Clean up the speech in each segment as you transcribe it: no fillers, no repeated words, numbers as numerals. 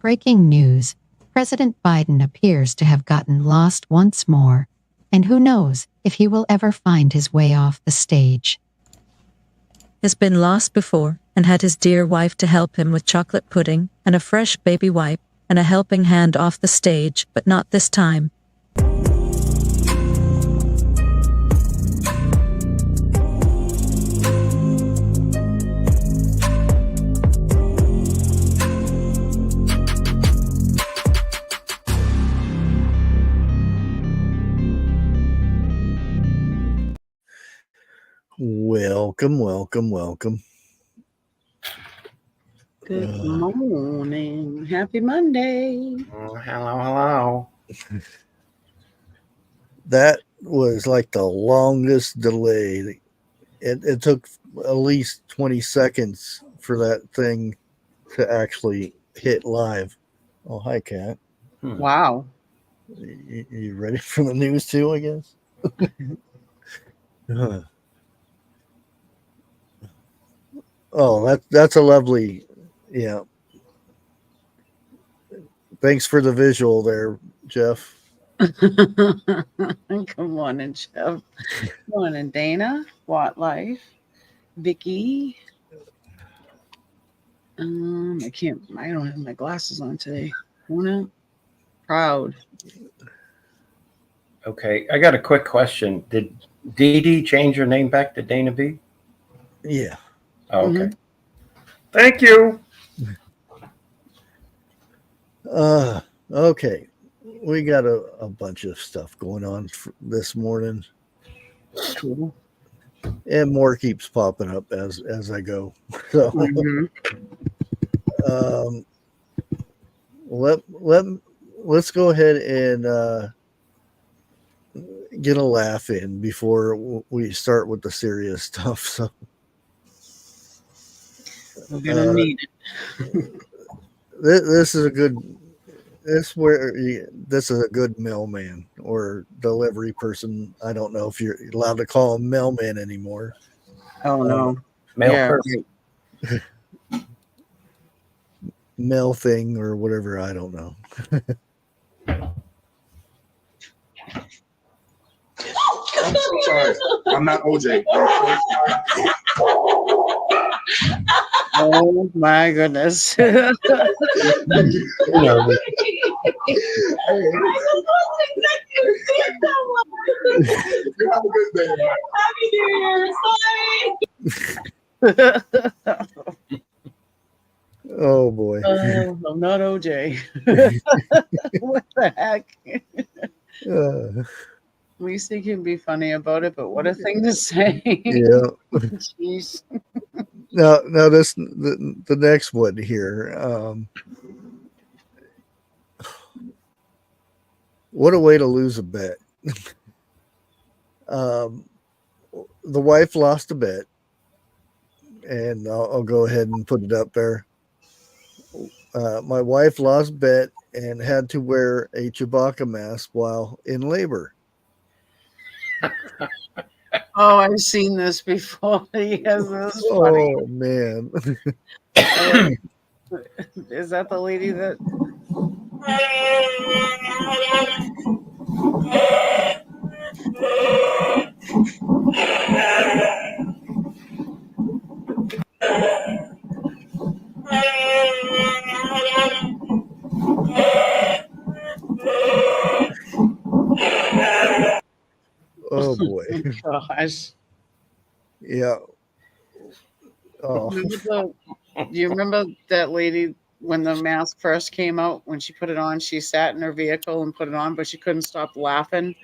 Breaking news. President Biden appears to have gotten lost once more, and who knows if he will ever find his way off the stage. Has been lost before and had his dear wife to help him with chocolate pudding and a fresh baby wipe and a helping hand off the stage, but not this time. Welcome, welcome, welcome. Good morning. Happy Monday. Hello, hello. That was like the longest delay. It took at least 20 seconds for that thing to actually hit live. Oh, hi, Kat. Wow. You ready for the news too, I guess? Oh, that's a lovely, yeah. Thanks for the visual there, Jeff. Good morning, Jeff. Good morning, Dana. Watt Life. Vicky. I don't have my glasses on today. Proud. Okay, I got a quick question. Did Dee Dee change her name back to Dana B? Yeah. Oh, okay. Thank you. Okay. We got a bunch of stuff going on this morning. Cool. And more keeps popping up as I go. So let's go ahead and get a laugh in before we start with the serious stuff. So we're gonna need it. This is a good. This is a good mailman or delivery person. I don't know if you're allowed to call him mailman anymore. Oh no, Mail person. Mail thing or whatever. I don't know. I'm so sorry. I'm not OJ. Oh my goodness. Have a good day. Happy New Year. Sorry. Oh boy. I'm not OJ. What the heck? At least he can be funny about it, but what a thing to say. Yeah. Jeez. Now this the next one here. What a way to lose a bet. The wife lost a bet, and I'll go ahead and put it up there. My wife lost bet and had to wear a Chewbacca mask while in labor. Oh, I've seen this before. Yes, this is funny. Oh man. Is that the lady that Oh boy. gosh. Yeah. Oh. Do you remember that lady when the mask first came out? When she put it on, she sat in her vehicle and put it on, but she couldn't stop laughing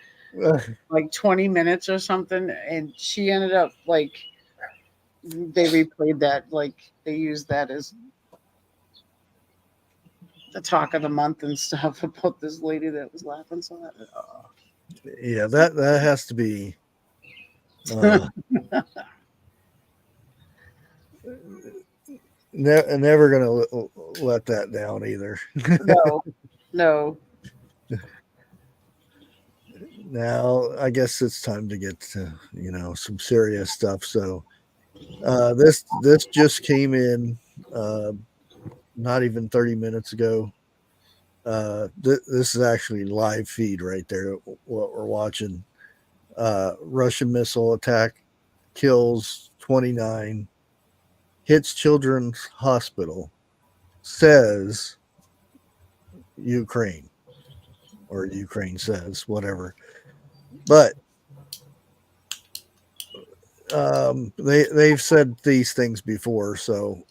like 20 minutes or something. And she ended up like they replayed that, like they used that as the talk of the month and stuff about this lady that was laughing so that. Yeah, that has to be. Never gonna let that down either. No. Now I guess it's time to get to some serious stuff. So this just came in not even 30 minutes ago. This is actually live feed right there. What we're watching. Russian missile attack kills 29, hits children's hospital, says Ukraine, or Ukraine says whatever. But they've said these things before, so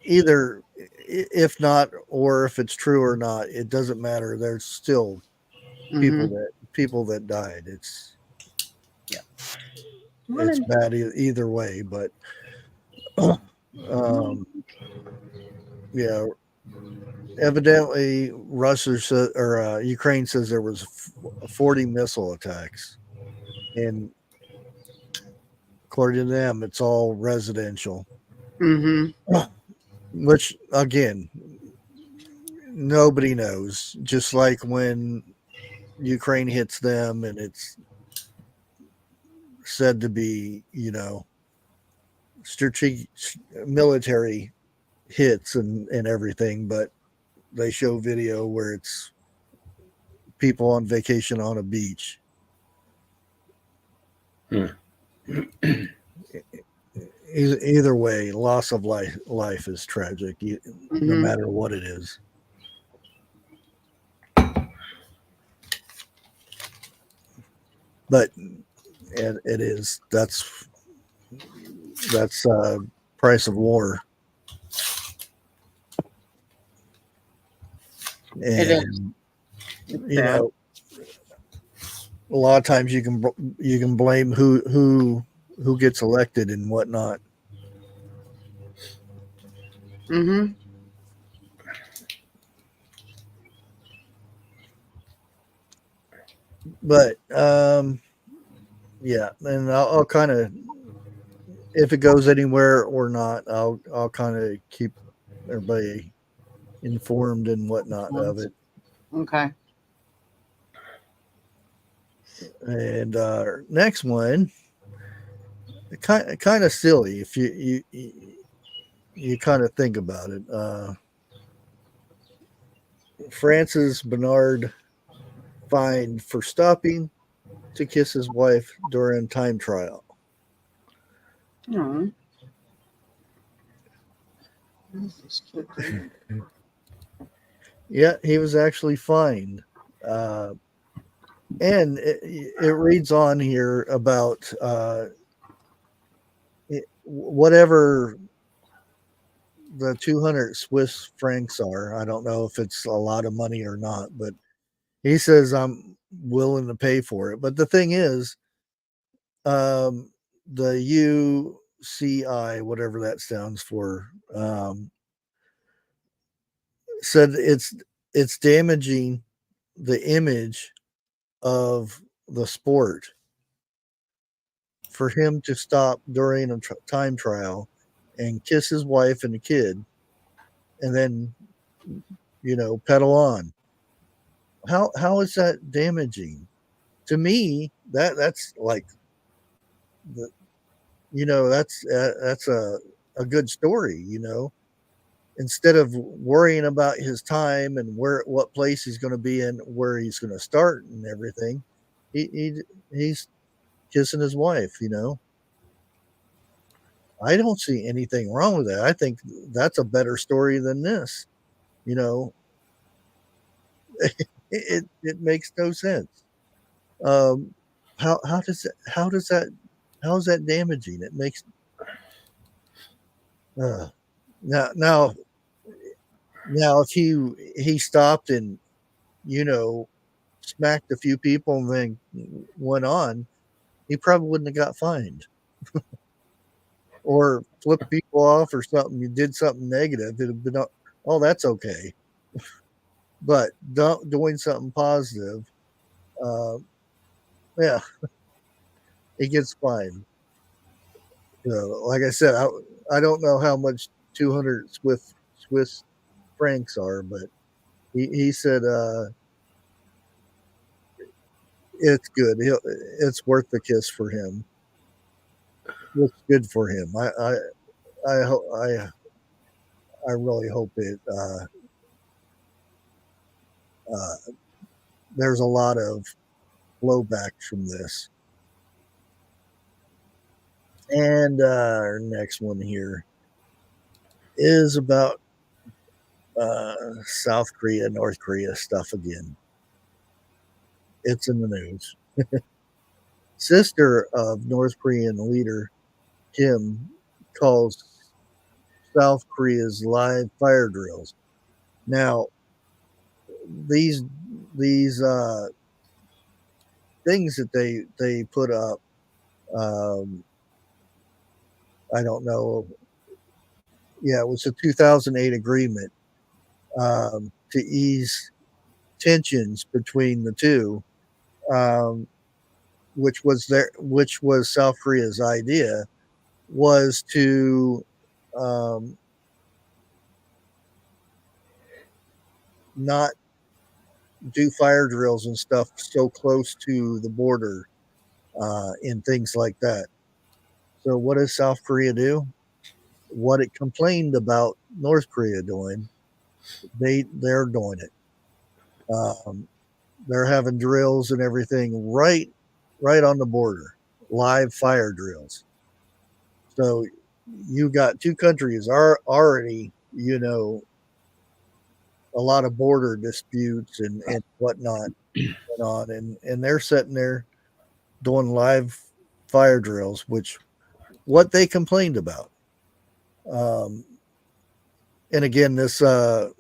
either if not, or if it's true or not, it doesn't matter. There's still people that died. It's bad either way, but yeah, evidently Russia or Ukraine says there was 40 missile attacks, and according to them, it's all residential. Which again, nobody knows. Just like when Ukraine hits them, and it's said to be, strategic military hits and everything, but they show video where it's people on vacation on a beach. Either way, loss of life is tragic, no matter what it is. But it is that's price of war. And It is. A lot of times you can blame who gets elected and whatnot. But yeah, and I'll kind of, if it goes anywhere or not, I'll kind of keep everybody informed and whatnot of it. Okay. And next one, kind of silly if you kind of think about it. Francis Bernard fined for stopping to kiss his wife during time trial. Yeah, he was actually fined. And it reads on here about whatever the 200 Swiss francs are. I don't know if it's a lot of money or not, but he says I'm willing to pay for it. But the thing is, the UCI, whatever that stands for, said it's damaging the image of the sport for him to stop during a time trial and kiss his wife and the kid and then pedal on. How is that damaging? To me, that's like that's a good story, instead of worrying about his time and what place he's going to be in, where he's going to start and everything. He's kissing his wife, I don't see anything wrong with that. I think that's a better story than this. It makes no sense. How is that damaging? It makes now if he stopped and smacked a few people and then went on, he probably wouldn't have got fined. Or flipped people off or something. You did something negative, it'd have been, oh, that's okay. But doing something positive, yeah, it gets fined. Like I said, I don't know how much 200 Swiss francs are, but he said it's good. It's worth the kiss for him. It's good for him. I really hope it there's a lot of blowbacks from this. And our next one here is about South Korea, North Korea stuff again. It's in the news. Sister of North Korean leader Kim calls South Korea's live fire drills. Now, these things that they put up, I don't know. Yeah, it was a 2008 agreement to ease tensions between the two, which was South Korea's idea, was to not do fire drills and stuff so close to the border and things like that. So what does South Korea do? What it complained about North Korea doing, they're doing it. They're having drills and everything right on the border, live fire drills. So you got two countries are already, a lot of border disputes and whatnot going on, and they're sitting there doing live fire drills, which what they complained about. And again, this the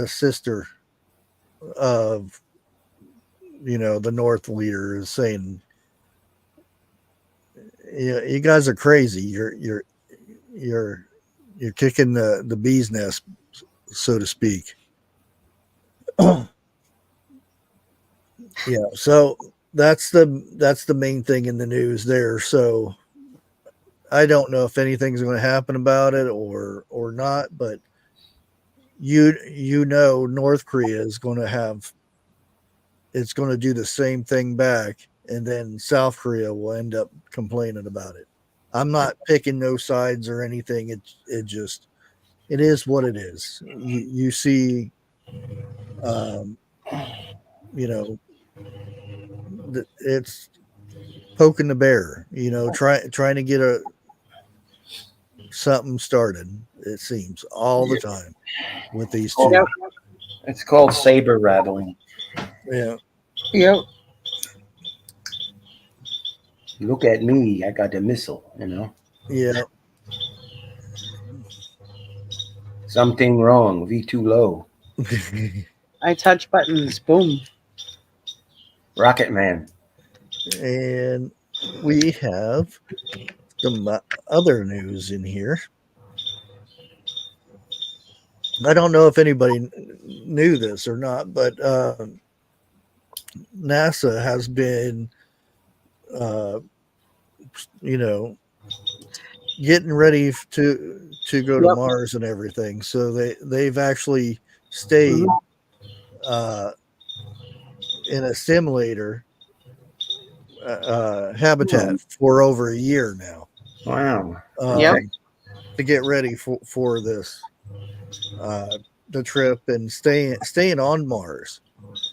sister of the North leader is saying, you guys are crazy. You're kicking the bee's nest, so to speak. Yeah, so that's the main thing in the news there. So I don't know if anything's going to happen about it or not, but North Korea is going to do the same thing back, and then South Korea will end up complaining about it. I'm not picking no sides or anything. It is what it is. You see, it's poking the bear. Trying to get something started. It seems all the time with these two. Yep. It's called saber rattling. Yeah. Yep. Look at me. I got a missile, Yeah. Something wrong. V too low. I touch buttons. Boom. Rocket Man. And we have some other news in here. I don't know if anybody knew this or not, but NASA has been, getting ready to go to Mars and everything. So they've actually stayed in a simulator habitat for over a year now. Wow. To get ready for this the trip and staying on Mars.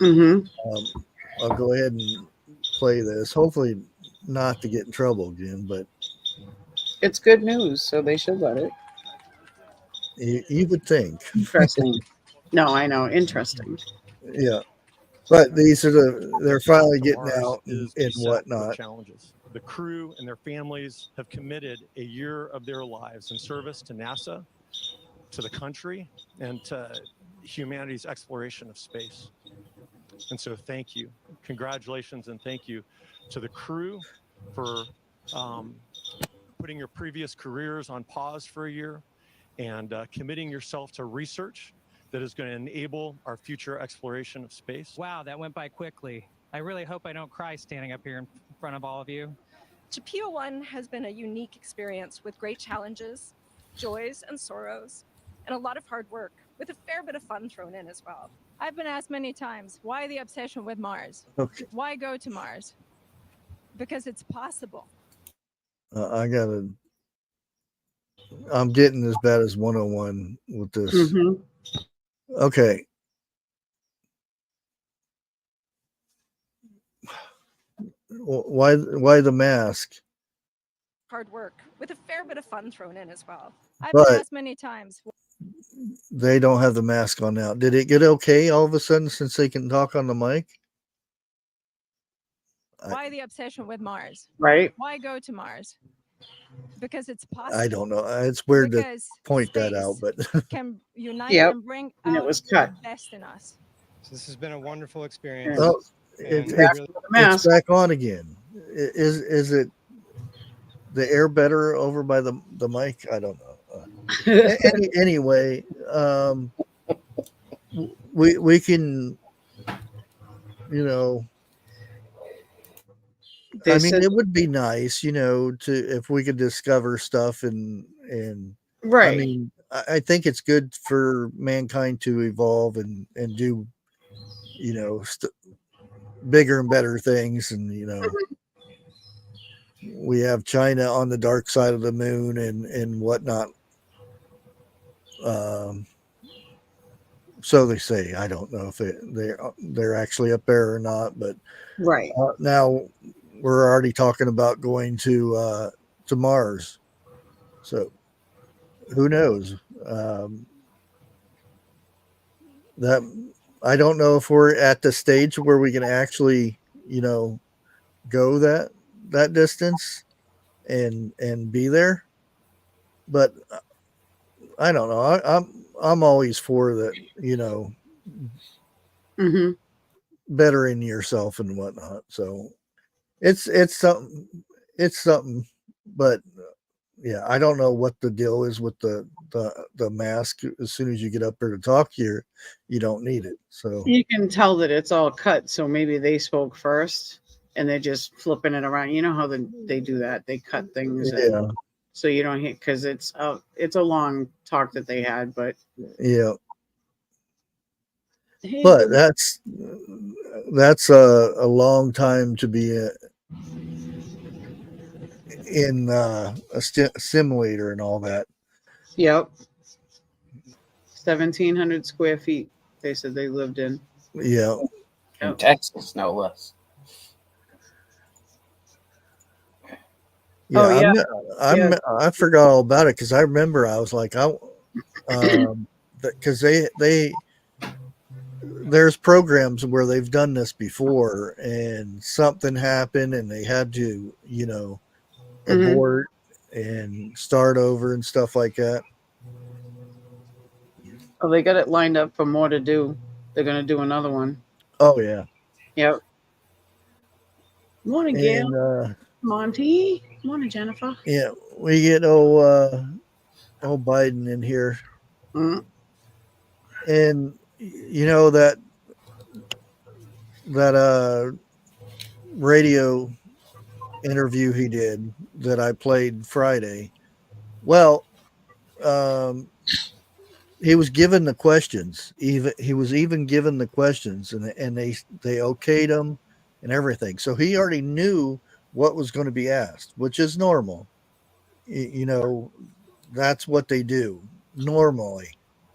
I'll go ahead and play this. Hopefully not to get in trouble again, but it's good news, so they should let it. You would think. Interesting. No, I know. Interesting. Yeah. But they're finally getting out and whatnot. Challenges. The crew and their families have committed a year of their lives in service to NASA, to the country, and to humanity's exploration of space. And so thank you. Congratulations and thank you to the crew for putting your previous careers on pause for a year and committing yourself to research that is going to enable our future exploration of space. Wow, that went by quickly. I really hope I don't cry standing up here in front of all of you. Chapeo 1 has been a unique experience with great challenges, joys and sorrows, and a lot of hard work, with a fair bit of fun thrown in as well. I've been asked many times, why the obsession with Mars? Okay. Why go to Mars? Because it's possible. I'm getting as bad as 101 with this. Okay. Why the mask? Hard work with a fair bit of fun thrown in as well. I've been But asked many times. they don't have the mask on now. Did it get okay all of a sudden since they can talk on the mic? Why the obsession with Mars? Right. Why go to Mars? Because it's possible. I don't know. It's weird Because to point that space out, but can unite Yep. and bring And it out was the cut. best in us. So this has been a wonderful experience. oh, And it's really- it's back on again. Is it the air better over by the mic? I don't know. Anyway, we can, you know. They I mean, said- it would be nice, you know, to if we could discover stuff and I Right. mean, I think it's good for mankind to evolve and do, you know, bigger and better things, and you know, we have China on the dark side of the moon and whatnot. So they say. I don't know if they're actually up there or not, but Right. now we're already talking about going to Mars. So who knows? That I don't know if we're at the stage where we can actually, you know, go that distance and be there. But I don't know. I'm always for that, you know, Mm-hmm. bettering yourself and whatnot. So it's something. It's something. But yeah, I don't know what the deal is with the mask. As soon as you get up there to talk here, you don't need it. So You can tell that it's all cut. So maybe they spoke first and they're just flipping it around. You know how they do that? They cut things. yeah, So you don't hit because it's a long talk that they had, but yeah. hey, But that's a long time to be in a simulator and all that. Yep. 1,700 square feet. They said they lived in. Yeah. In Texas, no less. Yeah, Oh, yeah. I forgot all about it because I remember I was like, because there's programs where they've done this before and something happened and they had to, you know, abort and start over and stuff like that. Oh, they got it lined up for more to do. They're going to do another one. Oh yeah. Yep. Morning, Gail. And Monty. Morning, Jennifer. yeah, we get old Biden in here. Mm. And you know that radio interview he did that I played Friday. Well, he was given the questions. He was even given the questions, and they okayed him and everything. So he already knew what was going to be asked, which is normal. You know, that's what they do normally,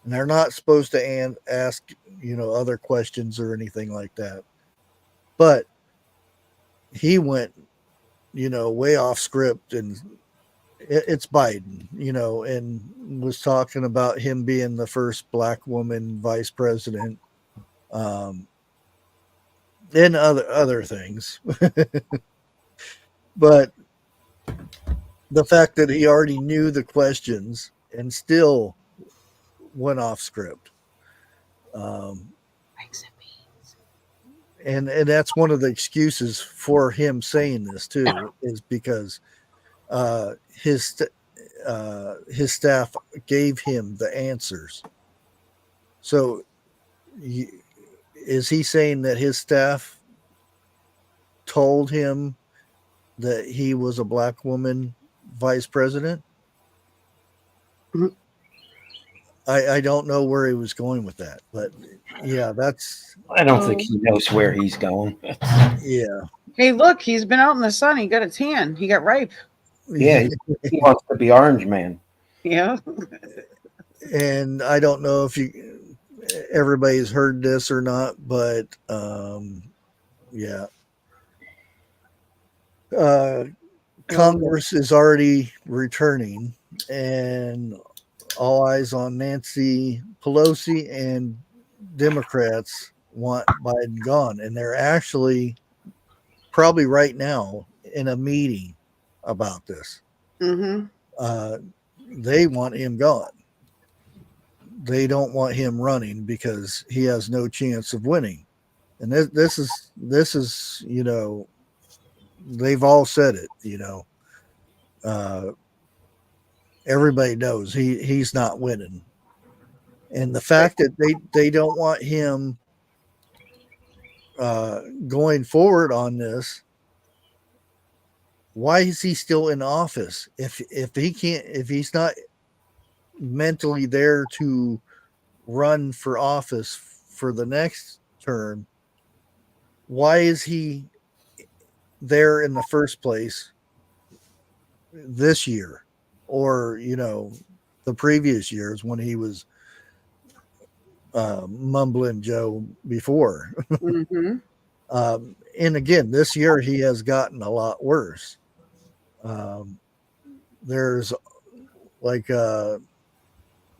and they're not supposed to ask, you know, other questions or anything like that. But he went, you know, way off script, and it's Biden, you know, and was talking about him being the first black woman vice president, and other things. But the fact that he already knew the questions and still went off script, and that's one of the excuses for him saying this too, is because his staff gave him the answers. So is he saying that his staff told him that he was a black woman vice president? Mm-hmm. I don't know where he was going with that, but yeah, that's. I don't think he knows where he's going. Yeah. Hey, look, he's been out in the sun. He got a tan. He got ripe. Yeah, he wants to be Orange Man. Yeah. And I don't know if everybody's heard this or not, but yeah. Congress is already returning, and all eyes on Nancy Pelosi, and Democrats want Biden gone. And they're actually probably right now in a meeting about this. Mm-hmm. They want him gone. They don't want him running because he has no chance of winning. And this is, you know, they've all said it, you know. Everybody knows he's not winning. And the fact that they don't want him going forward on this, why is he still in office? If he's not mentally there to run for office for the next term, why is he there in the first place this year, or, you know, the previous years when he was mumbling Joe before? Mm-hmm. And again, this year he has gotten a lot worse. There's like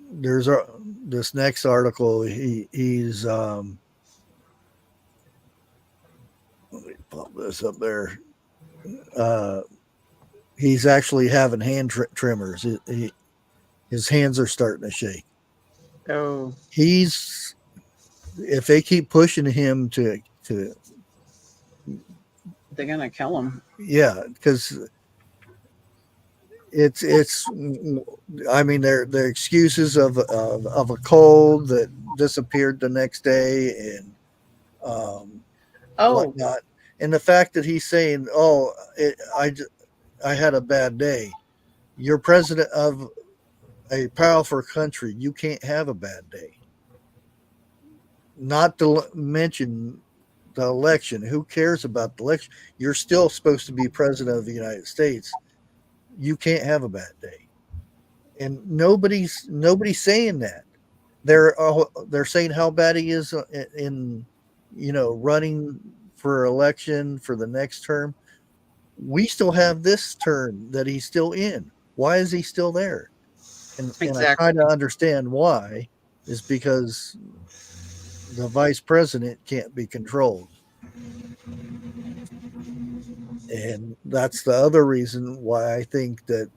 there's this next article. He's let me pop this up there. He's actually having hand tremors. His hands are starting to shake. Oh, If they keep pushing him to they're gonna kill him. yeah, because it's I mean, they're excuses of a cold that disappeared the next day, and whatnot. And the fact that he's saying, "Oh, I had a bad day." You're president of a powerful country. You can't have a bad day. Not to mention the election. Who cares about the election? You're still supposed to be president of the United States. You can't have a bad day. And nobody's saying that. They're saying how bad he is in, you know, running for election for the next term. We still have this term that he's still in. Why is he still there? And I kind of understand why, is because the vice president can't be controlled. And that's the other reason why I think that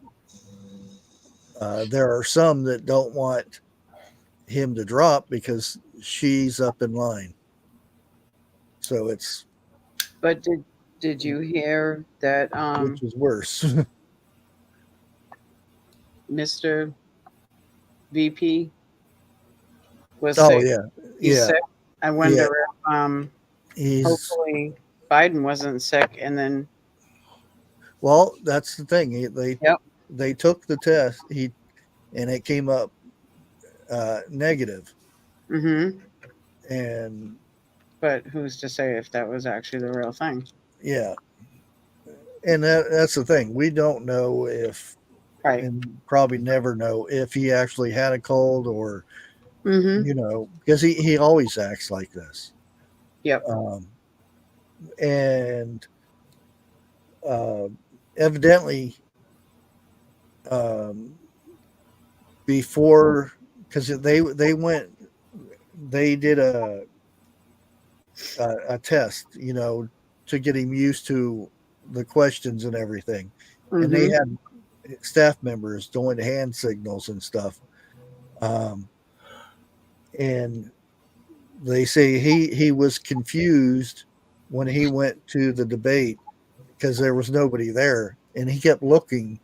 there are some that don't want him to drop, because she's up in line. So it's. But did you hear that? Which is worse. Mr. VP was Oh, sick. yeah. He's sick. I wonder if hopefully Biden wasn't sick, and then. Well, that's the thing. They took the test. And it came up negative. Mm-hmm. But who's to say if that was actually the real thing? Yeah. And that's the thing. We don't know if, right, and probably never know if he actually had a cold, or, you know, because he always acts like this. Yep. And evidently, before, because they did a test, you know, to get him used to the questions and everything. And they had staff members doing hand signals and stuff. And they say he was confused when he went to the debate because there was nobody there, and he kept looking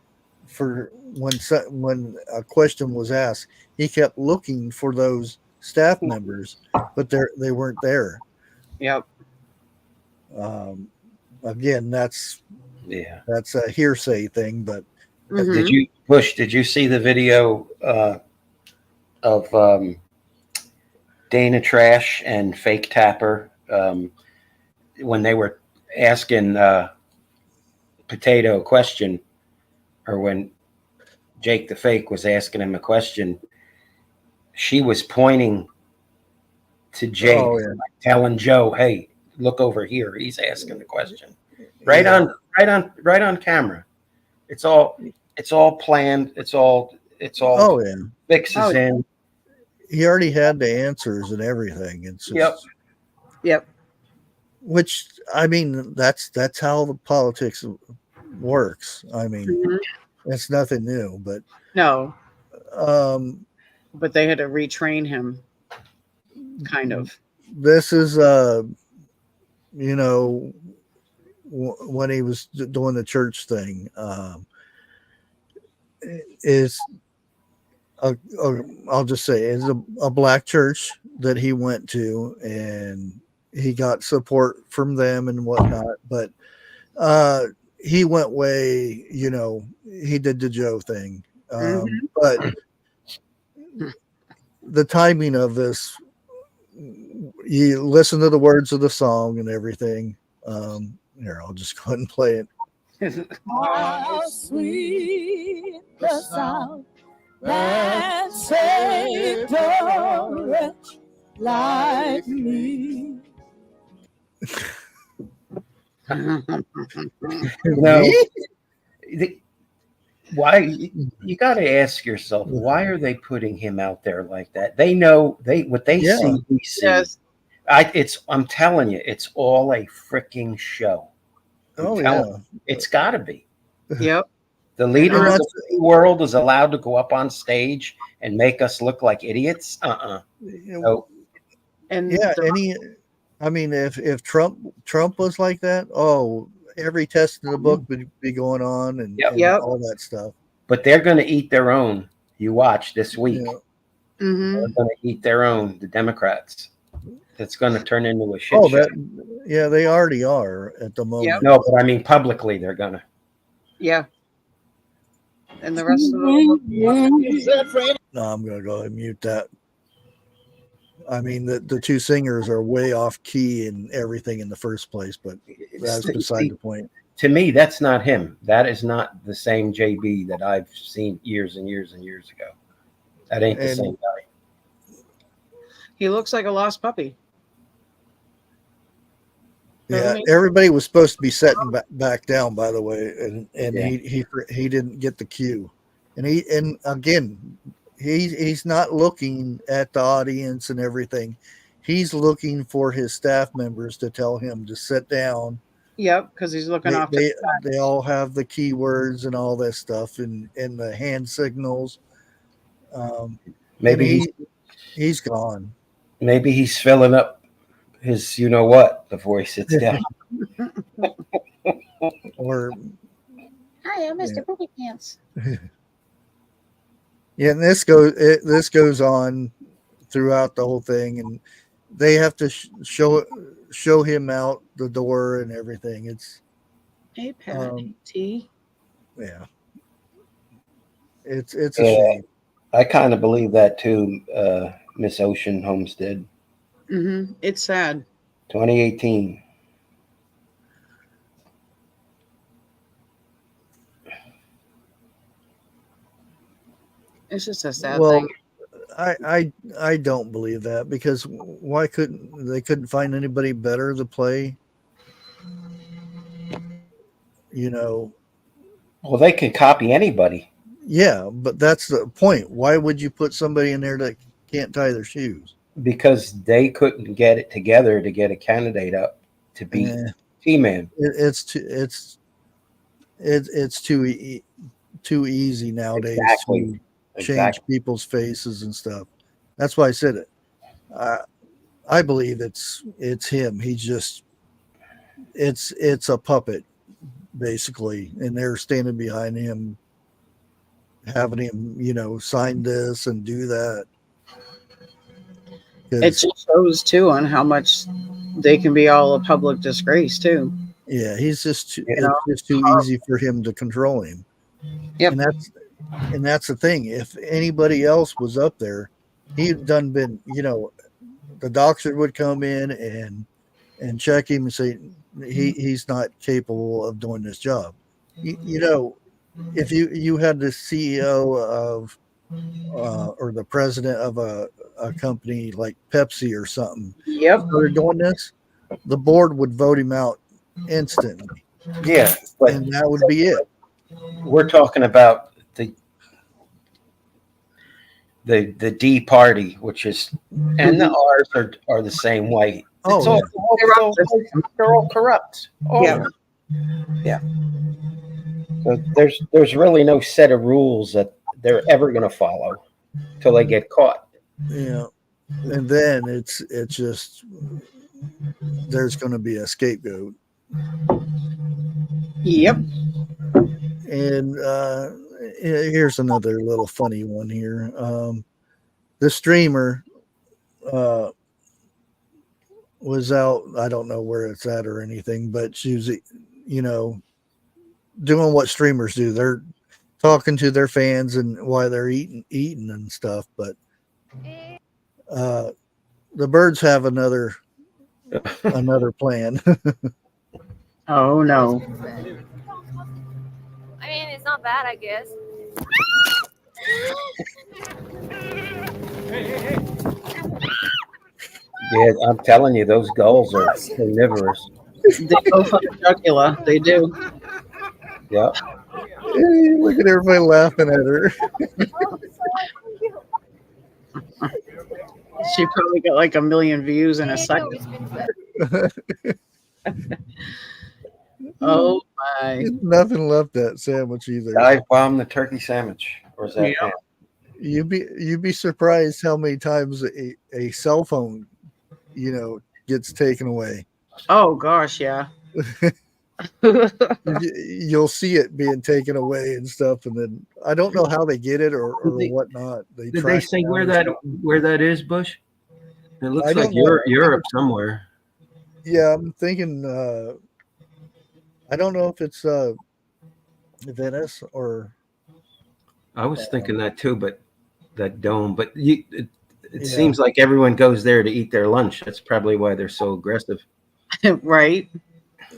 for when a question was asked. He kept looking for those staff members, but they weren't there. Yep. Again, that's a hearsay thing, but did you see the video of Dana Trash and Fake Tapper when they were asking Potato a question, or when Jake the Fake was asking him a question? She was pointing to Jay, Oh, yeah. like telling Joe, "Hey, look over here." He's asking the question, Yeah. right on camera. It's all planned. It's all Oh, yeah. fixes in. He already had the answers and everything. It's just, Yep. which, I mean, that's how the politics works. I mean, it's nothing new, but No, but they had to retrain him, kind of. this is you know, when he was doing the church thing, is I'll just say it's a black church that he went to, and he got support from them and whatnot, but he went way, he did the Joe thing. But the timing of this, you listen to the words of the song and everything. Here, I'll just go ahead and play it. How sweet the sound that saved a wretch like me. Why you got to ask yourself, why are they putting him out there like that? They know what they see. We see. Yes. I'm telling you, it's all a freaking show. It's got to be. Yep. The leader of the free world is allowed to go up on stage and make us look like idiots. No. And I mean, if Trump was like that, every test in the book would be going on and all that stuff. But they're going to eat their own. You watch this week. They're going to eat their own, the Democrats. It's going to turn into a shit show. They already are at the moment. Yep. No, but I mean, publicly, they're going to. Yeah. And the rest of the No, I'm going to go ahead and mute that. I mean, the two singers are way off key and everything in the first place, but that's beside the point. To me, that's not him. That is not the same JB that I've seen years and years and years ago. That ain't the same guy. He looks like a lost puppy. Yeah, everybody was supposed to be setting back down, by the way, and he didn't get the cue, and again, he's not looking at the audience and everything. He's looking for his staff members to tell him to sit down. Yep, because he's looking off. They all have the keywords and all this stuff and the hand signals. Maybe he's gone. Maybe he's filling up his, before he sits down. Or, hi, I'm Mr. Poopy Pants. Yeah, and this goes on throughout the whole thing, and they have to show him out the door and everything. It's hey, Patty. Yeah, it's a shame. I kind of believe that too. Miss Ocean Homestead. It's sad. 2018. It's just a sad thing. I don't believe that, because why couldn't find anybody better to play? Well, they can copy anybody. Yeah, but that's the point. Why would you put somebody in there that can't tie their shoes? Because they couldn't get it together to get a candidate up to beat T-Man. It's too easy nowadays to change people's faces and stuff. That's why I said it. I believe it's him. He's just it's a puppet, basically, and they're standing behind him, having him, sign this and do that. It just shows too on how much they can be all a public disgrace too. Yeah, he's just it's just too easy for him to control him. Yep. And that's the thing. If anybody else was up there, he'd done been, the doctor would come in and check him and say he's not capable of doing this job. If you had the CEO of or the president of a a company like Pepsi or something Yep. started doing this, the board would vote him out instantly. Yeah, but and that would be it. We're talking about the D party, which is, and the R's are the same way. It's all, they're all corrupt. All of them. Yeah. So there's really no set of rules that they're ever going to follow till they get caught. Yeah, and then it's just there's going to be a scapegoat. Yep. And here's another little funny one here. The streamer was out. I don't know where it's at or anything, but she was, doing what streamers do. They're talking to their fans and why they're eating and stuff. But the birds have another plan. Oh no. I mean, it's not bad, I guess. Yeah, I'm telling you, those gulls are carnivorous. They go for the jugular. They do. Yeah. Hey, look at everybody laughing at her. She probably got like 1 million views in a second. Oh my! There's nothing left that sandwich either. Dive bomb the turkey sandwich, or is that? Yeah. You'd be surprised how many times a cell phone, gets taken away. Oh gosh, yeah. You'll see it being taken away and stuff, and then I don't know how they get it or whatnot. Did they say where that is, Bush? It looks like Europe somewhere. Yeah, I'm thinking. I don't know if it's Venice or. I was thinking that too, but that dome. But it seems like everyone goes there to eat their lunch. That's probably why they're so aggressive. Right.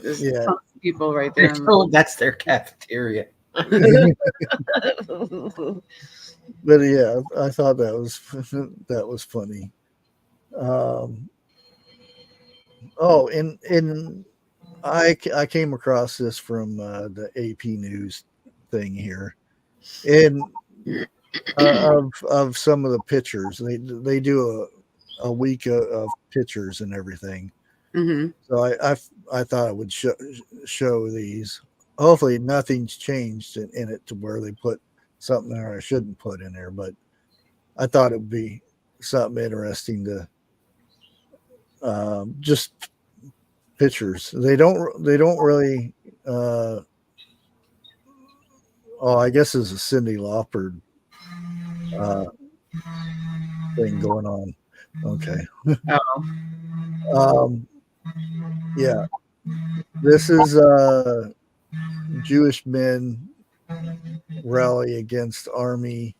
There's tons of people right there. That's their cafeteria. But yeah, I thought that was funny. I came across this from the AP News thing here, and of some of the pictures. They do a week of pictures and everything. Mm-hmm. So I thought I would show these. Hopefully nothing's changed in it to where they put something there I shouldn't put in there, but I thought it would be something interesting to just pictures. They don't really I guess there's a Cindy Lauper thing going on. Okay. Yeah, this is Jewish men rally against army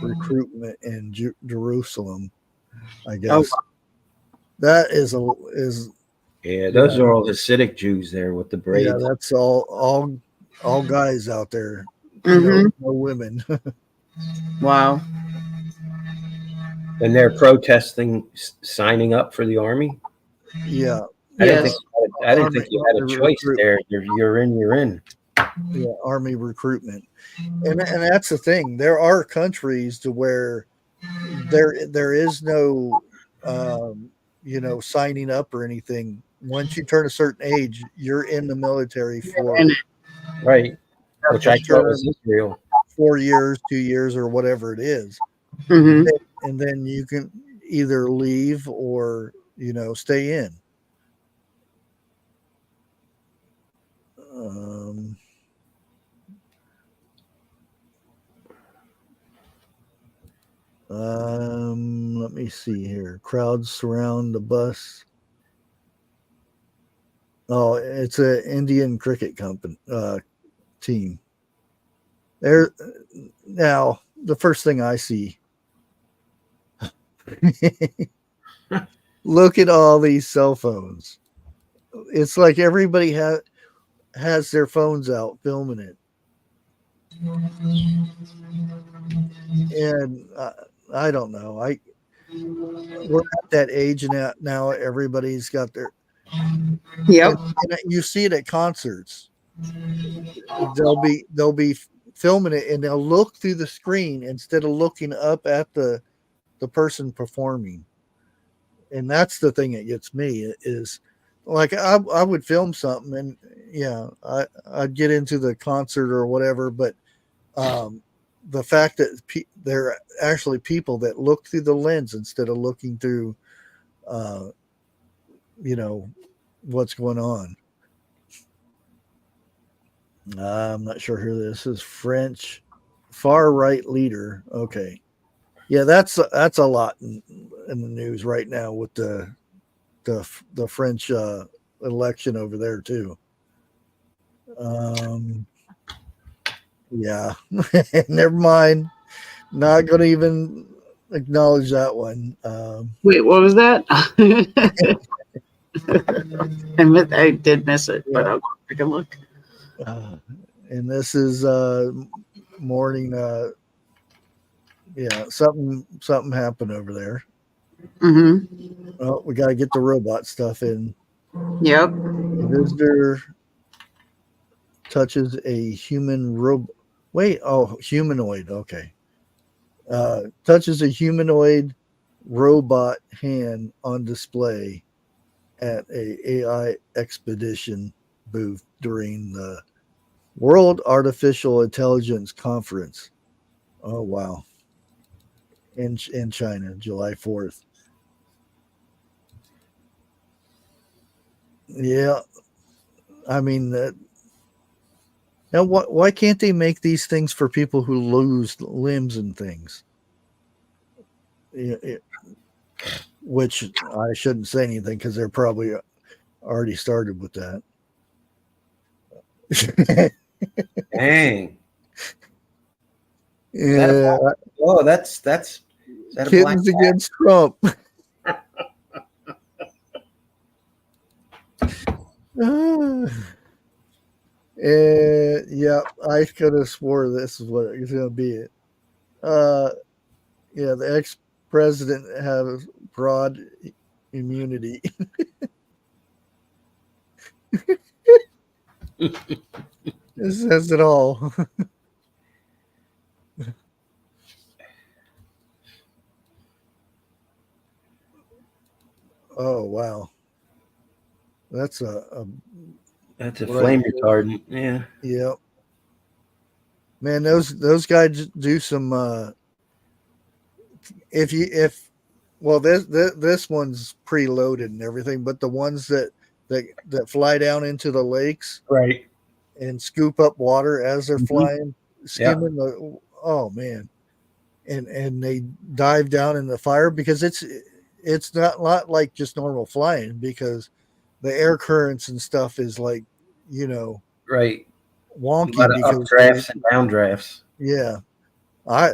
recruitment in Jerusalem. I guess that is yeah. Those are all Hasidic Jews there with the braids. Yeah, that's all guys out there. Mm-hmm. No women. Wow. And they're protesting signing up for the army. Yeah. I didn't think you had a choice there. You're in. Yeah, army recruitment, and that's the thing. There are countries to where there is no, signing up or anything. Once you turn a certain age, you're in the military for right, which I thought was Israel. 4 years, 2 years, or whatever it is, mm-hmm. and then you can either leave or stay in. Let me see here. Crowds surround the bus. Oh, it's an Indian cricket company team. There now, the first thing I see. Look at all these cell phones. It's like everybody has their phones out filming it. And I don't know. we're at that age now. Everybody's got their. Yep. And you see it at concerts. They'll be filming it, and they'll look through the screen instead of looking up at the person performing. And that's the thing that gets me is like I would film something, and yeah, I'd get into the concert or whatever, but the fact that there are actually people that look through the lens instead of looking through what's going on. I'm not sure who this is. French far right leader. Okay, yeah, that's a lot in the news right now with the French election over there too. Yeah, never mind. Not going to even acknowledge that one. Wait, what was that? I did miss it, but I'll take a look. And this is morning. Yeah, something happened over there. Mm-hmm. Oh, we got to get the robot stuff in. Yep. The visitor touches a human robot. Wait, humanoid. Okay. Touches a humanoid robot hand on display at a AI expedition booth during the World Artificial Intelligence Conference. Oh wow! In China, July 4th. Yeah, I mean now why can't they make these things for people who lose limbs and things? Which I shouldn't say anything because they're probably already started with that. Dang. Yeah. That's is that a black Kittens against Trump. Yeah, I could have swore this is what it's going to be. Yeah, the ex-president has broad immunity. This says it all. Oh wow, that's a flame retardant. Yeah. Yep. Man, those guys do some. This one's preloaded and everything, but the ones that fly down into the lakes, right, and scoop up water as they're flying, skimming the. Oh man, and they dive down in the fire because it's not like just normal flying because the air currents and stuff is like right, wonky a lot of because updrafts and downdrafts. Yeah, I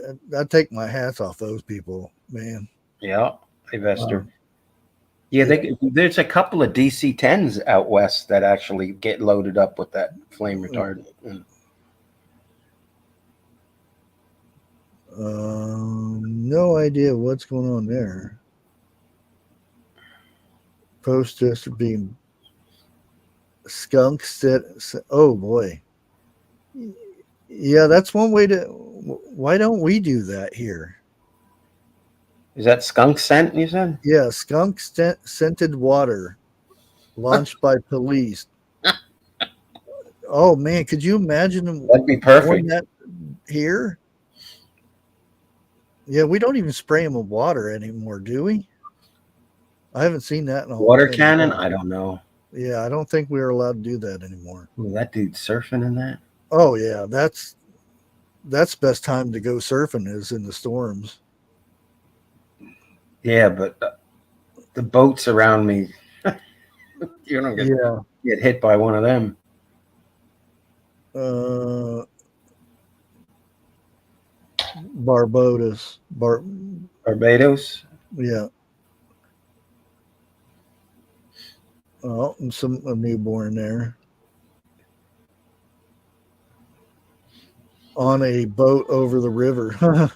take my hats off those people, man. Yeah, they Vester. There's a couple of DC-10s out west that actually get loaded up with that flame retardant. No idea what's going on there. Posters being skunk set. Oh boy. Yeah, that's one way to. Why don't we do that here? Is that skunk scent, you said? Yeah, skunk scented water launched by police. Oh man, could you imagine? That'd be perfect. That here? Yeah, we don't even spray them with water anymore, do we? I haven't seen that in a water cannon. I don't know. Yeah, I don't think we're allowed to do that anymore. Ooh, that dude's surfing in that. Oh yeah, that's best time to go surfing is in the storms. Yeah, but the boats around me, you don't get hit by one of them. Barbados. Barbados? Yeah. Oh, and a newborn there. On a boat over the river.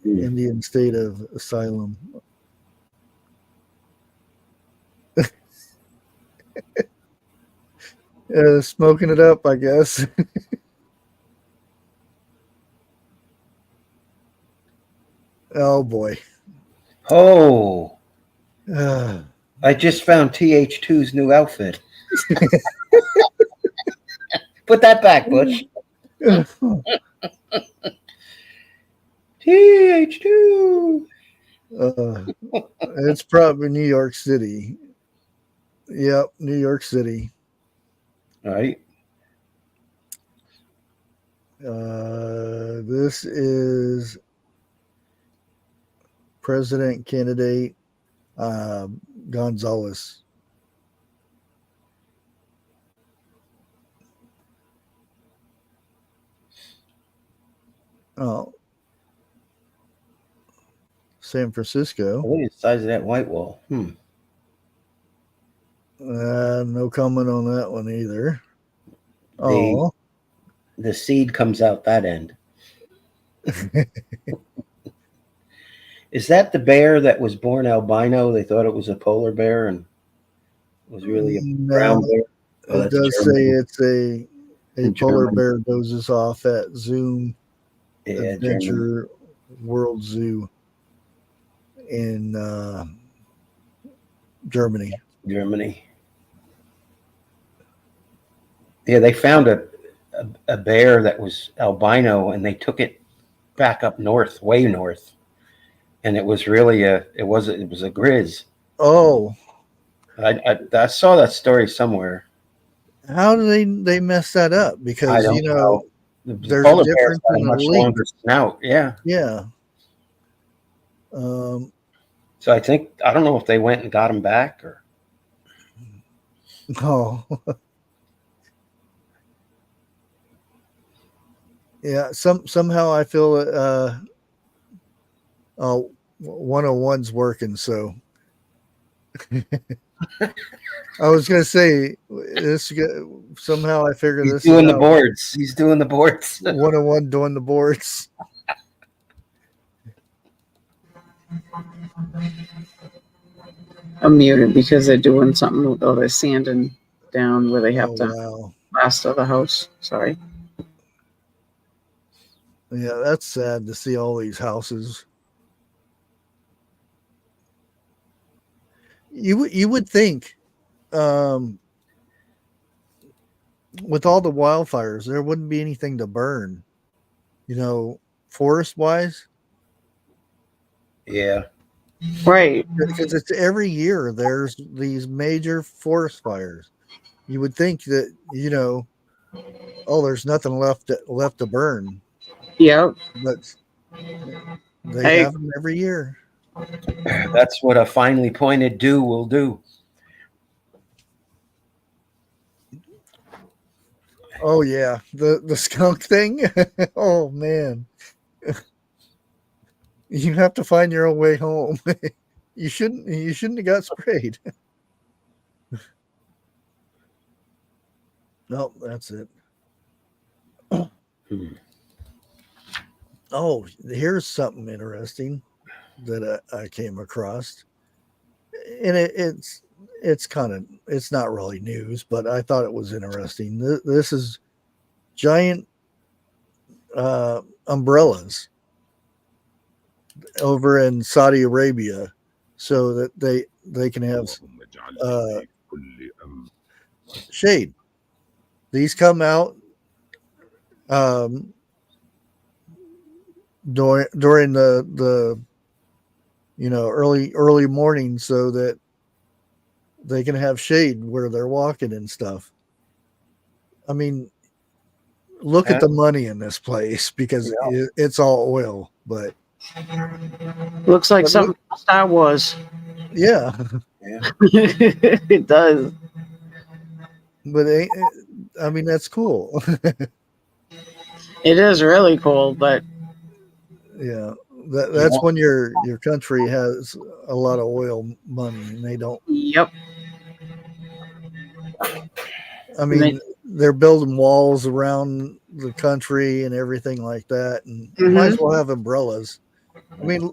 Indian state of asylum. Smoking it up, I guess. Oh boy. Oh. I just found TH2's new outfit. Put that back, Bush. TH2. It's probably New York City. Yep, New York City. All right. This is president candidate Gonzalez. Oh, San Francisco. Look at the size of that white wall. No comment on that one either. Oh, the seed comes out that end. Is that the bear that was born albino? They thought it was a polar bear and it was really a brown bear. Oh, it does Germany. Say it's a polar bear dozes off at Zoom Adventure World Zoo in Germany. Yeah, they found a bear that was albino and they took it back up north, way north. And it was really it was a grizz. Oh, I saw that story somewhere. How do they mess that up? Because I don't know. There's a difference in much longer snout. Yeah. Yeah. So I don't know if they went and got him back or. Oh. Yeah. Somehow I feel 101's working. So I was gonna say this. Somehow I figured He's doing the boards. He's doing the boards. 101 doing the boards. I'm muted because they're doing something. Oh, they're sanding down where they have to plaster the house. Sorry. Yeah, that's sad to see all these houses. You would think, with all the wildfires, there wouldn't be anything to burn, forest wise. Yeah. Right. Because it's every year there's these major forest fires. You would think that, there's nothing left to burn. Yep. But they have them every year. That's what a finely pointed do will do. Oh yeah, the skunk thing. Oh man, you have to find your own way home. You shouldn't have got sprayed. Nope, that's it. Oh, here's something interesting that I came across, and it's not really news, but I thought it was interesting. This is giant umbrellas over in Saudi Arabia, so that they can have shade. These come out during the early morning, so that they can have shade where they're walking and stuff. I mean, look at the money in this place, because it's all oil, but looks like something from Star Wars. Yeah. It does. But I mean, that's cool. It is really cool, but yeah, that's when your country has a lot of oil money and they don't. Yep. I mean, they're building walls around the country and everything like that, and might as well have umbrellas. I mean,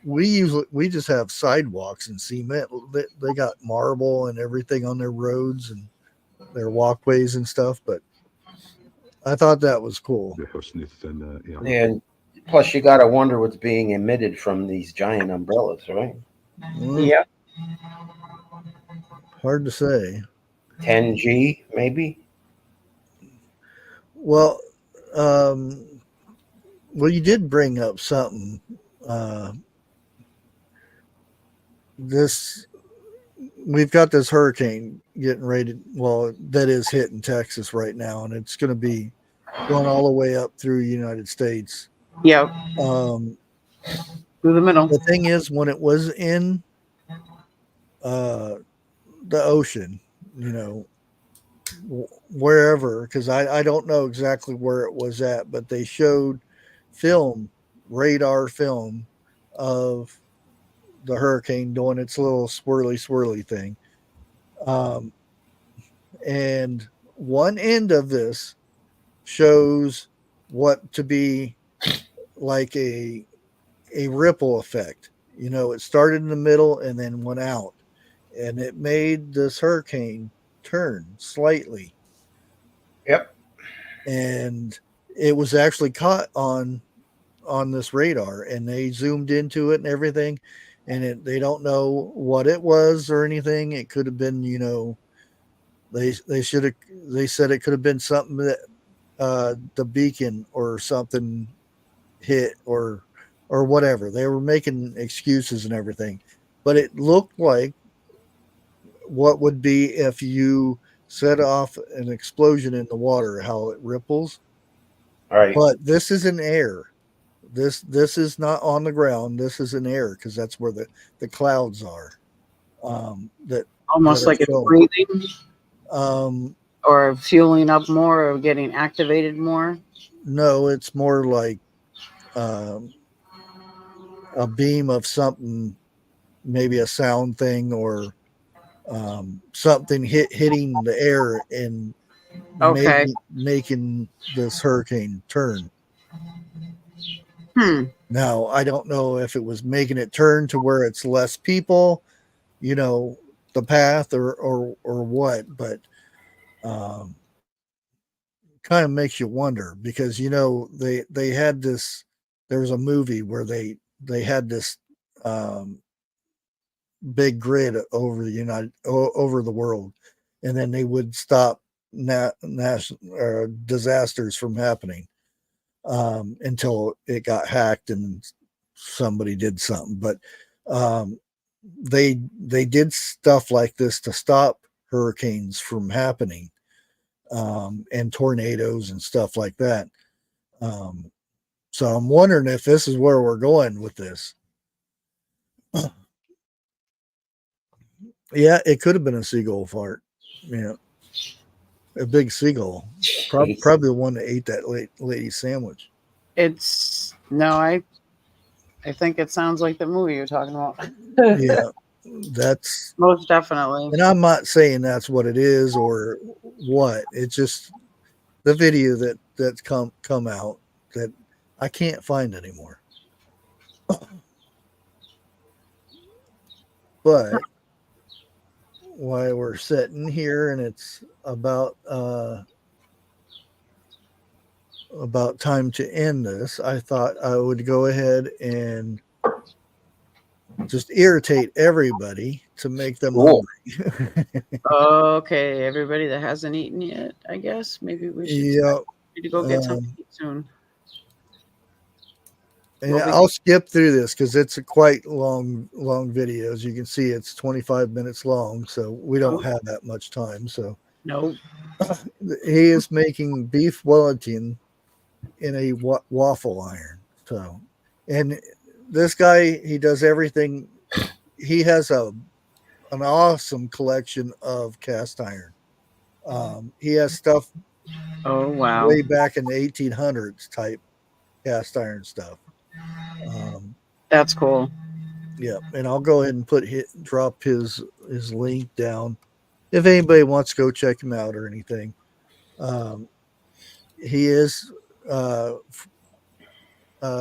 we just have sidewalks and cement. They got marble and everything on their roads and their walkways and stuff, but I thought that was cool. And plus, you got to wonder what's being emitted from these giant umbrellas, right? Yeah. Hard to say. 10G, maybe? Well, you did bring up something. We've got this hurricane getting ready. That is hitting Texas right now, and it's going to be going all the way up through the United States. Yep. Through the middle. The thing is, when it was in the ocean, wherever, because I don't know exactly where it was at, but they showed radar film of the hurricane doing its little swirly thing. And one end of this shows what to be like a ripple effect. It started in the middle and then went out, and it made this hurricane turn slightly. Yep. And it was actually caught on this radar, and they zoomed into it and everything, and they don't know what it was or anything. It could have been, they said it could have been something that the beacon or something hit or whatever. They were making excuses and everything, but it looked like what would be if you set off an explosion in the water, how it ripples. Right. But this is in air. This is not on the ground. This is in air, because that's where the clouds are. That almost like it's breathing, or fueling up more, or getting activated more. No, it's more like a beam of something, maybe a sound thing, or something hitting the air and making this hurricane turn. Now, I don't know if it was making it turn to where it's less people, the path or what, but kind of makes you wonder, because they had this. There was a movie where they had this big grid over the world, and then they would stop national disasters from happening until it got hacked and somebody did something. But they did stuff like this to stop hurricanes from happening, and tornadoes and stuff like that. So I'm wondering if this is where we're going with this. Yeah, it could have been a seagull fart. Yeah, a big seagull. Probably the one that ate that lady's sandwich. I think it sounds like the movie you're talking about. Yeah, that's most definitely. And I'm not saying that's what it is or what. It's just the video that's come out that I can't find anymore. But while we're sitting here and it's about time to end this, I thought I would go ahead and just irritate everybody to make them hungry. Okay, everybody that hasn't eaten yet, I guess maybe we should need to go get something to eat soon. And I'll skip through this because it's a quite long video. As you can see, it's 25 minutes long, so we don't have that much time. So no, he is making beef Wellington in a waffle iron. So, and this guy, he does everything. He has an awesome collection of cast iron. He has stuff. Oh wow! Way back in the 1800s type cast iron stuff. That's cool. Yeah, and I'll go ahead and drop his link down if anybody wants to go check him out or anything. he is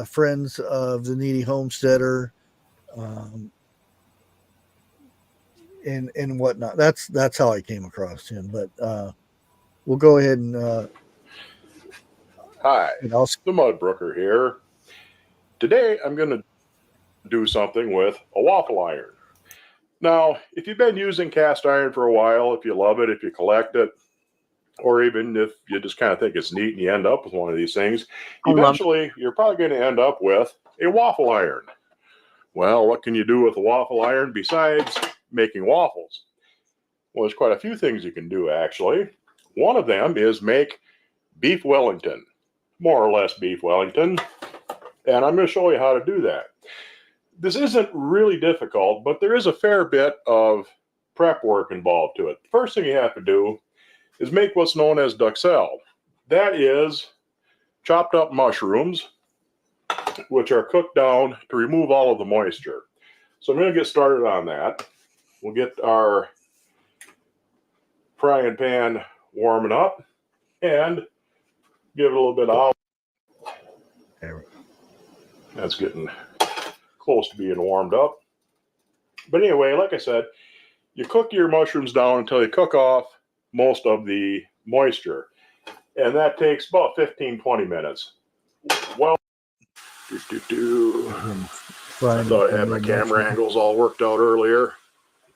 friends of the needy homesteader, and whatnot. That's how I came across him. But we'll go ahead and Hi, the Mudbrooker here. Today I'm going to do something with a waffle iron. Now, if you've been using cast iron for a while, if you love it, if you collect it, or even if you just kind of think it's neat and you end up with one of these things, eventually you're probably going to end up with a waffle iron. Well, what can you do with a waffle iron besides making waffles? Well, there's quite a few things you can do, actually. One of them is make beef Wellington, more or less beef Wellington, and I'm going to show you how to do that. This isn't really difficult, but there is a fair bit of prep work involved to it. The first thing you have to do is make what's known as duxelle. That is chopped up mushrooms, which are cooked down to remove all of the moisture. So I'm going to get started on that. We'll get our frying pan warming up and give it a little bit of olive. That's getting close to being warmed up. But anyway, like I said, you cook your mushrooms down until you cook off most of the moisture. And that takes about 15-20 minutes. Well, I thought I had my camera angles all worked out earlier.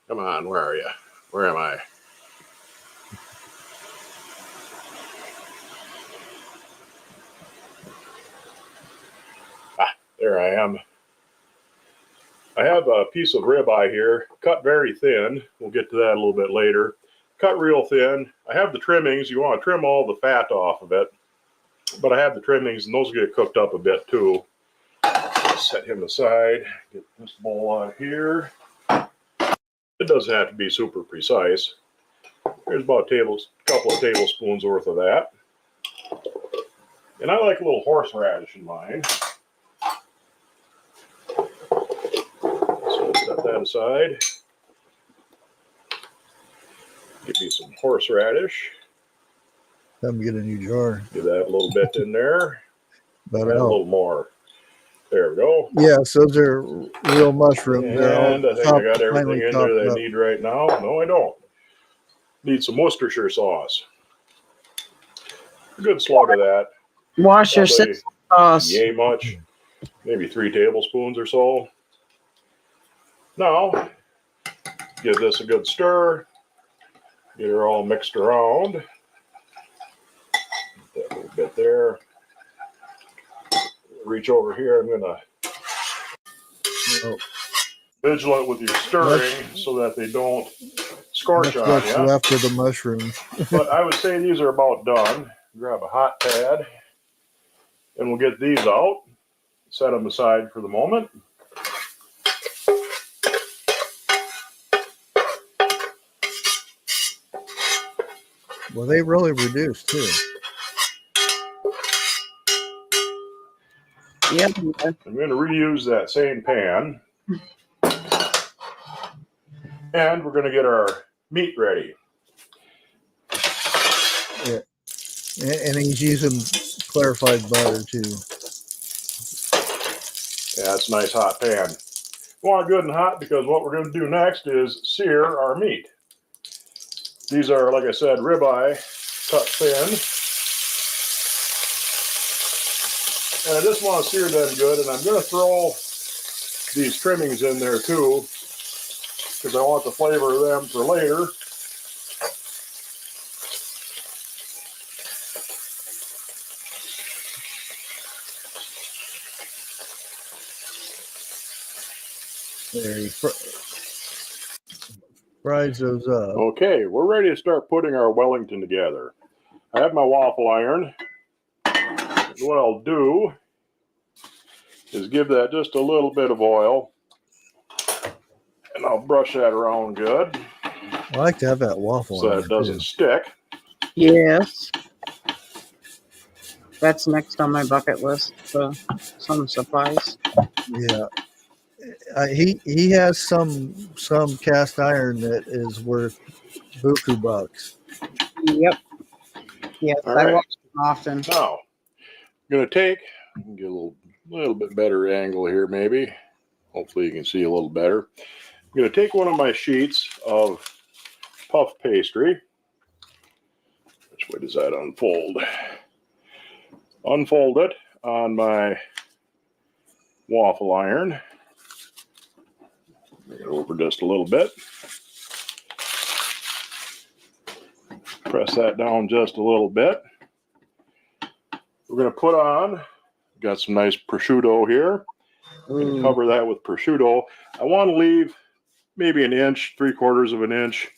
Come on, where are you? Where am I? There I am. I have a piece of ribeye here, cut very thin. We'll get to that a little bit later. Cut real thin. I have the trimmings. You want to trim all the fat off of it. But I have the trimmings, and those get cooked up a bit too. Set him aside. Get this bowl out here. It doesn't have to be super precise. There's about a couple of tablespoons worth of that. And I like a little horseradish in mine. So set that aside. Give me some horseradish. Come get a new jar. Give that a little bit in there. But a little more. There we go. Yes, those are real mushrooms. And I think I got everything in there that I need right now. No, I don't. Need some Worcestershire sauce. A good slug of that. Wash your sauce. Yay much. Maybe 3 tablespoons or so. Now, give this a good stir. Get her all mixed around. That little bit there. Reach over here. I'm going to vigilant with your stirring so that they don't scorch on what's you. left of the mushrooms. But I would say these are about done. Grab a hot pad and we'll get these out. Set them aside for the moment. Well, they really reduce too. Yep. I'm going to reuse that same pan. And we're going to get our meat ready. Yeah. And he's using clarified butter too. Yeah, it's a nice hot pan. We want it good and hot because what we're going to do next is sear our meat. These are, like I said, ribeye cut thin. And I just want to sear them good, and I'm going to throw these trimmings in there too, because I want the flavor of them for later. There he fries those up. Okay, we're ready to start putting our Wellington together. I have my waffle iron. What I'll do is give that just a little bit of oil, and I'll brush that around good. I like to have that waffle so that it doesn't stick. Yes. That's next on my bucket list for some supplies. Yeah. He has some cast iron that is worth buku bucks. Yep. Yes, All I right. watched often. Now, I'm going to take, get a little bit better angle here maybe. Hopefully you can see a little better. I'm going to take one of my sheets of puff pastry. Which way does that unfold? Unfold it on my waffle iron. Bring it over just a little bit. Press that down just a little bit. We're going to put on, got some nice prosciutto here. I'm going to cover that with prosciutto. I want to leave maybe an inch, 3/4 of an inch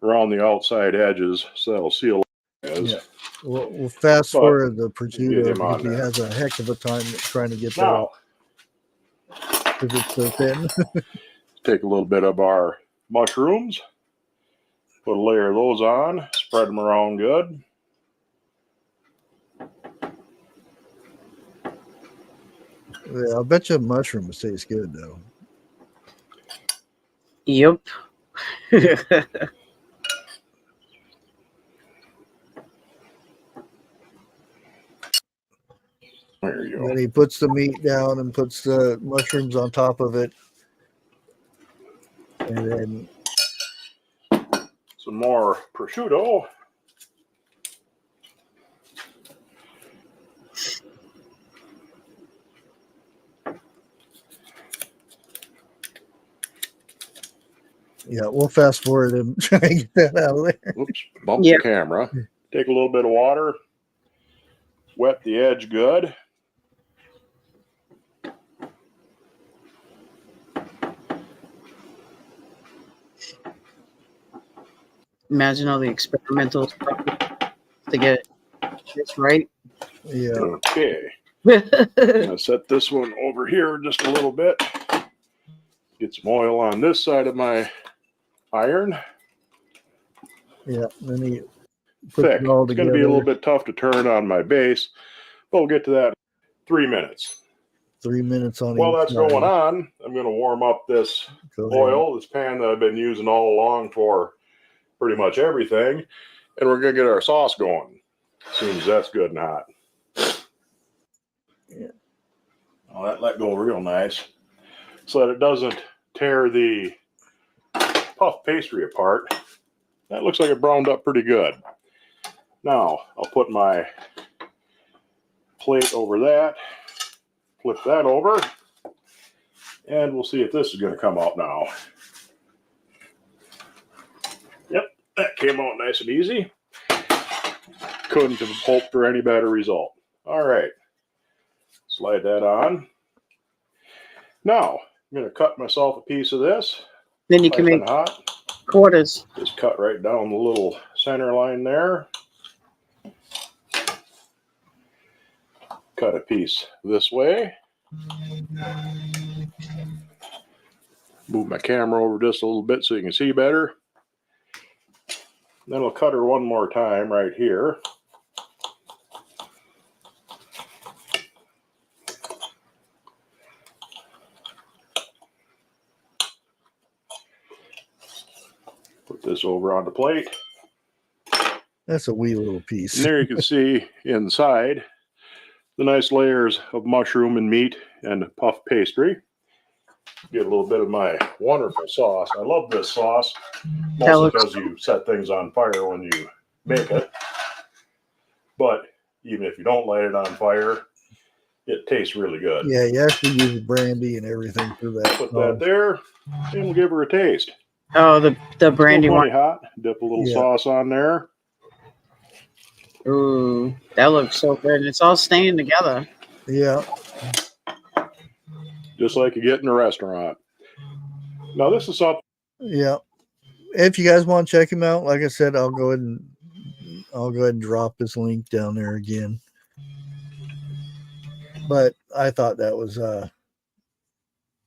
around the outside edges, so that'll seal. Yeah. We'll fast forward the prosciutto because he has a heck of a time trying to get that off. Because it's so thin. Take a little bit of our mushrooms, put a layer of those on, spread them around good. Yeah, I'll bet you mushrooms taste good though. Yep. There you go. Then he puts the meat down and puts the mushrooms on top of it. And then some more prosciutto. yeah, we'll fast forward and try and get that out of there. Oops, bumped the camera. Take a little bit of water, wet the edge good. Imagine all the experimental stuff to get this right. Yeah. Okay. I'm gonna set this one over here just a little bit. Get some oil on this side of my iron. Yeah. Then he puts Thick. it all It's together. going to be a little bit tough to turn on my base, but we'll get to that in 3 minutes. 3 minutes on While each that's side. going on, I'm going to warm up this Go ahead. oil, this pan that I've been using all along for pretty much everything, and we're going to get our sauce going as soon as that's good and hot. Yeah. Oh, that let go real nice so that it doesn't tear the puff pastry apart. That looks like it browned up pretty good. Now, I'll put my plate over that, flip that over, and we'll see if this is going to come out now. Yep, that came out nice and easy. Couldn't have hoped for any better result. All right, slide that on. Now, I'm going to cut myself a piece of this. Then you can make hot. Quarters. Just cut right down the little center line there. Cut a piece this way. Move my camera over just a little bit so you can see better. Then I'll cut her one more time right here. Put this over on the plate. That's a wee little piece. And there you can see inside the nice layers of mushroom and meat and puff pastry. Get a little bit of my wonderful sauce. I love this sauce, mostly because you set things on fire when you make it. But even if you don't light it on fire, it tastes really good. Yeah, you have to use brandy and everything for that. Put that there, and we'll give her a taste. Oh, the brandy one. Hot. Dip a little sauce on there. Ooh, that looks so good. It's all staying together. Yeah. Just like you get in a restaurant. Now this is something. Yeah. If you guys want to check him out, like I said, I'll go ahead and drop his link down there again. But I thought that was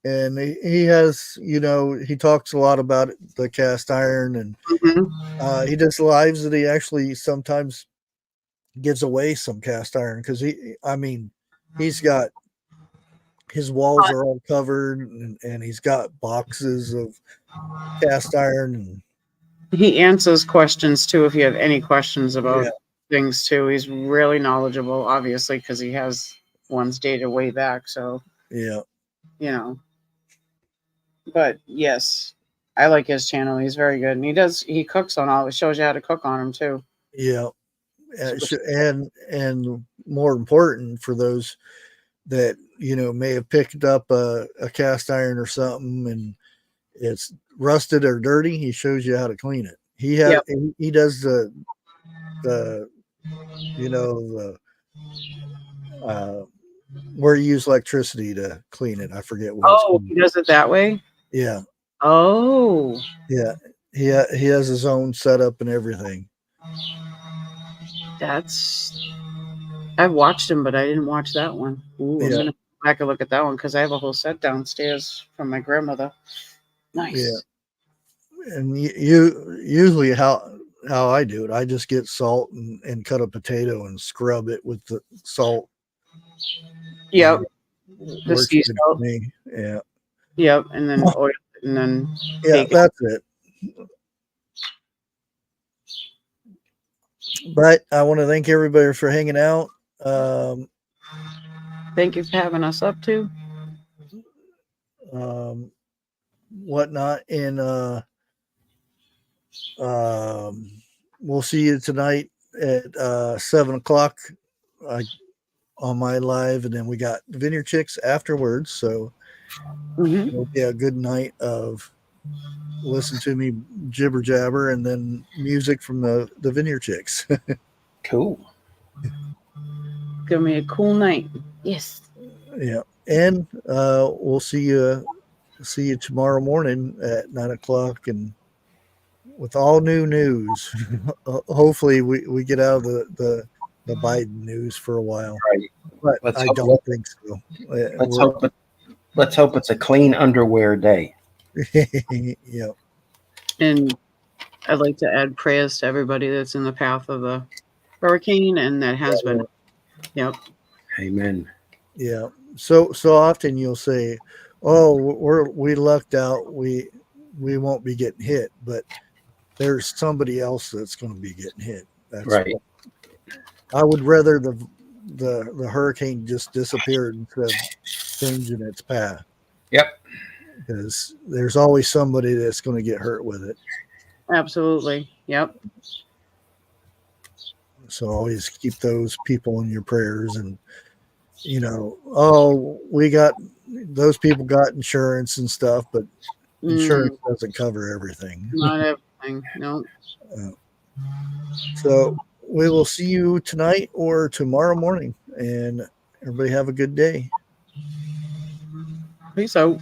and he has, he talks a lot about the cast iron, and he does lives that he actually sometimes gives away some cast iron because he's got his walls are all covered and he's got boxes of cast iron, and he answers questions too if you have any questions about things too. He's really knowledgeable, obviously, because he has one's data way back. So Yeah. you know, but yes, I like his channel. He's very good, and he cooks on all. It shows you how to cook on him too. Yeah. And more important for those that may have picked up a cast iron or something and it's rusted or dirty, he shows you how to clean it. He does the where you use electricity to clean it. I forget what it's called. He does it that way. Yeah. Oh. Yeah. He has his own setup and everything. I've watched him, but I didn't watch that one. Ooh, I'm gonna go back and look at that one because I have a whole set downstairs from my grandmother. Nice. Yeah. And you usually how I do it, I just get salt and cut a potato and scrub it with the salt. Yep. The sea salt. Yeah. Yep. And then oil and then that's it. But I want to thank everybody for hanging out. Thank you for having us up too. Whatnot, and we'll see you tonight at 7:00 on my live, and then we got Vineyard Chicks afterwards. So it'll be a good night of listen to me jibber jabber, and then music from the Vineyard Chicks. Cool. Give me a cool night. Yes. Yeah, and we'll see you tomorrow morning at 9:00, and with all new news. Hopefully, we get out of the Biden news for a while. Right. But I don't think so. Let's hope it's a clean underwear day. Yeah. And I'd like to add prayers to everybody that's in the path of the hurricane and that has been. Yep. Amen. Yeah. So often you'll say, "Oh, we lucked out. We won't be getting hit," but there's somebody else that's going to be getting hit. That's right. I would rather the hurricane just disappeared instead of changing its path. Yep. Because there's always somebody that's going to get hurt with it. Absolutely. Yep. So always keep those people in your prayers, and those people got insurance and stuff, but insurance doesn't cover everything. Not everything. No. So we will see you tonight or tomorrow morning, and everybody have a good day. Peace out.